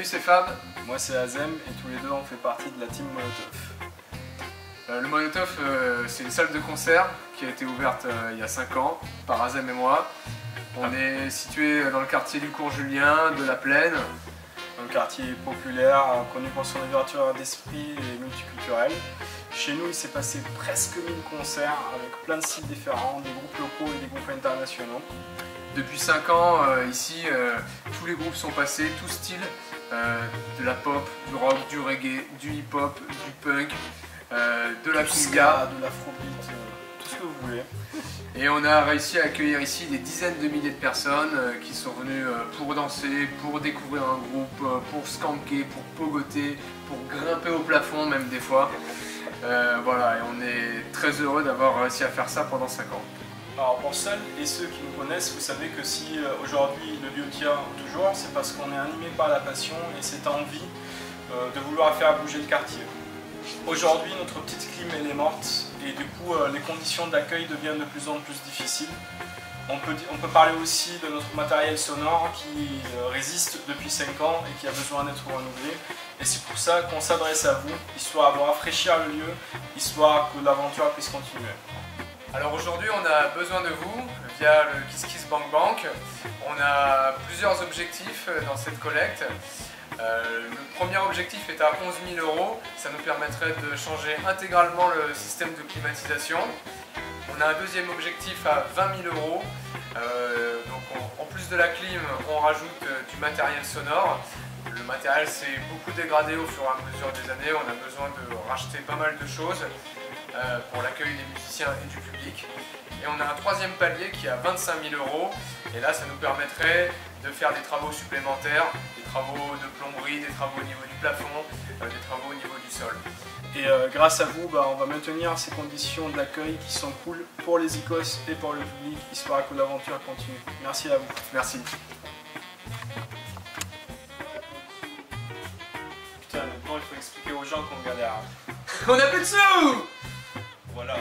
Salut, c'est Fab. Moi c'est Azem et tous les deux on fait partie de la team Molotov. Le Molotov, c'est une salle de concert qui a été ouverte il y a 5 ans par Azem et moi. On est situé dans le quartier du Cours Julien, de la Plaine. Un quartier populaire, connu pour son ouverture d'esprit et multiculturel. Chez nous il s'est passé presque 1000 concerts avec plein de styles différents, des groupes locaux et des groupes internationaux. Depuis 5 ans, ici, tous les groupes sont passés, tous styles, de la pop, du rock, du reggae, du hip-hop, du punk, de la kunga, de l'afrobeat, tout ce que vous voulez. Et on a réussi à accueillir ici des dizaines de milliers de personnes qui sont venues pour danser, pour découvrir un groupe, pour skanker, pour pogoter, pour grimper au plafond même des fois. Voilà, et on est très heureux d'avoir réussi à faire ça pendant 5 ans. Alors pour celles et ceux qui nous connaissent, vous savez que si aujourd'hui le lieu tient toujours, c'est parce qu'on est animé par la passion et cette envie de vouloir faire bouger le quartier. Aujourd'hui notre petite clim elle est morte et du coup les conditions d'accueil deviennent de plus en plus difficiles. On peut parler aussi de notre matériel sonore qui résiste depuis 5 ans et qui a besoin d'être renouvelé. Et c'est pour ça qu'on s'adresse à vous, histoire de rafraîchir le lieu, histoire que l'aventure puisse continuer. Alors aujourd'hui on a besoin de vous via le Kiss Kiss Bank Bank. On a plusieurs objectifs dans cette collecte. Le premier objectif est à 11 000 €, ça nous permettrait de changer intégralement le système de climatisation. On a un deuxième objectif à 20 000 €, donc en plus de la clim on rajoute du matériel sonore. Le matériel s'est beaucoup dégradé au fur et à mesure des années, on a besoin de racheter pas mal de choses pour l'accueil des musiciens et du public. Et on a un troisième palier qui est à 25 000 €, et là ça nous permettrait de faire des travaux supplémentaires, des travaux de plomberie, des travaux au niveau du plafond, des travaux au niveau du sol. Et grâce à vous, on va maintenir ces conditions d'accueil qui sont cool pour les icos et pour le public, histoire que l'aventure continue. Merci à vous. Merci. Putain, maintenant il faut expliquer aux gens qu'on galère. On a plus de sous! Voilà.